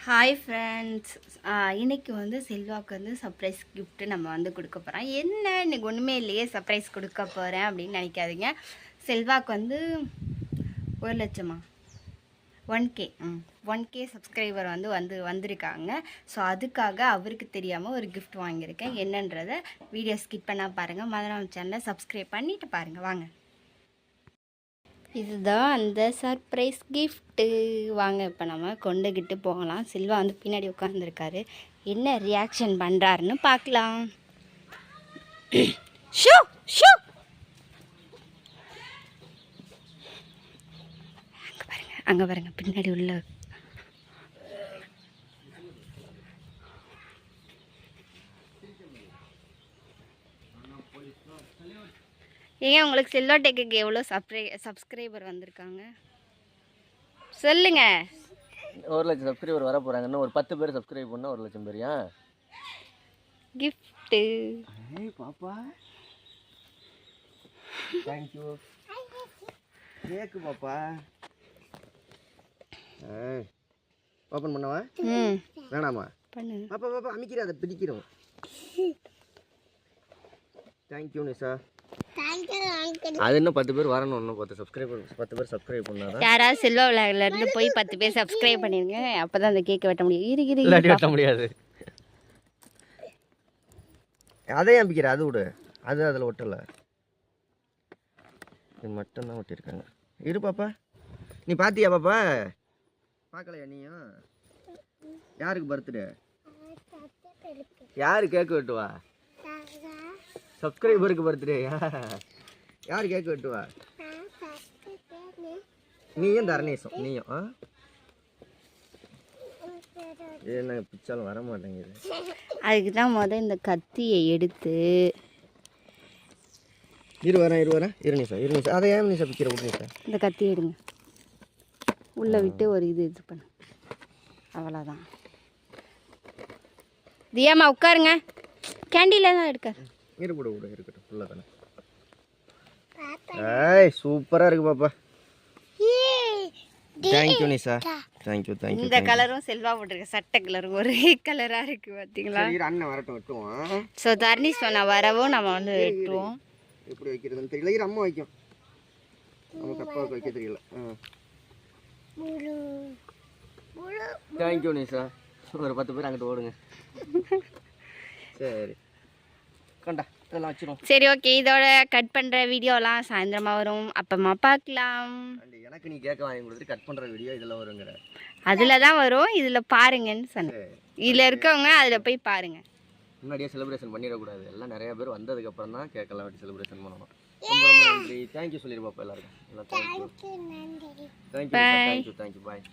Hi friends, இன்றைக்கி வந்து செல்வாக்கு வந்து சர்ப்ரைஸ் கிஃப்ட்டு நம்ம வந்து கொடுக்க போகிறோம். என்ன இன்றைக்கி ஒன்றுமே இல்லையே சர்ப்ரைஸ் கொடுக்க போகிறேன் அப்படின்னு நினைக்காதீங்க. செல்வாக்கு வந்து 1,00,000 1K சப்ஸ்கிரைபர் வந்திருக்காங்க. ஸோ அதுக்காக அவருக்கு தெரியாமல் ஒரு கிஃப்ட் வாங்கியிருக்கேன். என்னன்றதை வீடியோ ஸ்கிப் பண்ணால் பாருங்கள். மறக்காம சேனலை சப்ஸ்கிரைப் பண்ணிவிட்டு பாருங்கள். வாங்க, இதுதான் அந்த சர்ப்ரைஸ் கிஃப்ட்டு. வாங்க இப்போ நம்ம கொண்டுக்கிட்டு போகலாம். செல்வா வந்து பின்னாடி உட்காந்துருக்காரு. என்ன ரியாக்ஷன் பண்ணுறாருன்னு பார்க்கலாம். ஷூ ஷூ அங்கே பாருங்க பின்னாடி உள்ள ஏங்க உங்களுக்கு செல்லோ டெக்குக்கு எவ்வளோ சப்ஸ்கிரைபர் வந்திருக்காங்க சொல்லுங்க. 1,00,000 சப்ஸ்கிரைபர் வர போகிறாங்க. இன்னும் ஒரு 10 பேர் சப்ஸ்கிரைப் பண்ணால் 1,00,000 பேர். கிஃப்ட்டு பாப்பா தேங்க்யூ. கேக்கு பாப்பா ஓப்பன் பண்ணவா? வேணாமா? பண்ணு பாப்பா பாப்பா அமைக்கிறேன், அதை பிடிக்கிறோம். தேங்க்யூ நிஷா. அது இன்னும் 10 பேர் வரணும். இன்னும் 10 பேர் சப்ஸ்கிரைப் பண்ணாதான். யாராவது செல்வா விளையாடல இருந்து போய் 10 பேர் சப்ஸ்கிரைப் பண்ணிருங்க. அப்பதான் அந்த கேக் வெட்ட முடியும். இல்லாட்டி வெட்ட முடியாது. அதையும் அமைக்கிற, அது விடு. அது அதில் ஒட்டலை, இது மட்டும்தான் ஒட்டியிருக்காங்க. இரு பாப்பா. நீ பார்த்தியா பாப்பா? பார்க்கலையா நீயும்? யாருக்கு பர்த்டே? யாரு கேக்கு வெட்டுவா? சப்ஸ்கிரைபருக்கு பர்த்டேயா? யார் கேக்கு வெட்டுவா? நீயும் தரணேசம். நீயும் என்ன பிச்சாலும் வர மாட்டேங்குது. அதுக்கு தான் இந்த கத்தியை எடுத்து இருவரேன் நிஷா. அதை ஏன் நிஷா பிக்கிற? விட்டு நிஷா, இந்த கத்தியை எடுங்க. உள்ளே விட்டு ஒரு இது பண்ணு. அவ்வளோதான். தியாமா உட்காருங்க. கேண்டியில் தான் எடுக்க. இருக்கட்டும் ஃபுல்லாக தானே. ஏய் சூப்பராக இருக்கு பாப்பா. தேங்க்யூ நிஷா. தேங்க்யூ. இந்த கலரும் செல்வா போட்டிருக்க சட்டை கலரும் ஒரே கலராக இருக்குது பார்த்தீங்களா? அண்ணன் வரட்டும் வெட்டுவோம். ஸோ தர்னிஷ் சொன்ன வரவும் நம்ம வந்து வெட்டுவோம். எப்படி வைக்கிறதுன்னு தெரியல. அம்மா வைக்கும், நமக்கு அப்பாவுக்கு வைக்க தெரியல. தேங்க்யூ நிஷா. ஒரு 10 பேர் அங்கிட்டு ஓடுங்க. சரி கண்டா இதெல்லாம் வச்சிரும். சரி ஓகே, இதோட கட் பண்ணுற வீடியோலாம் சாயந்தரமாக வரும். அப்பமா பார்க்கலாம். எனக்கு நீ கேட்க வாங்கி கொடுத்துட்டு கட் பண்ணுற வீடியோ இதில் வருங்கிற. அதில் தான் வரும். இதில் பாருங்கன்னு சொன்னேன். இதில் இருக்கவங்க அதில் போய் பாருங்க. முன்னாடியே செலிப்ரேஷன் பண்ணிடக்கூடாது. எல்லாம் நிறைய பேர் வந்ததுக்கப்புறம் தான் கேட்கலாம் வெட்டி செலிப்ரேஷன் பண்ணணும். ரொம்ப நன்றி. தேங்க்யூ சொல்லிடுப்பாப்பா எல்லாருக்கும். தேங்க்யூ. பாய்.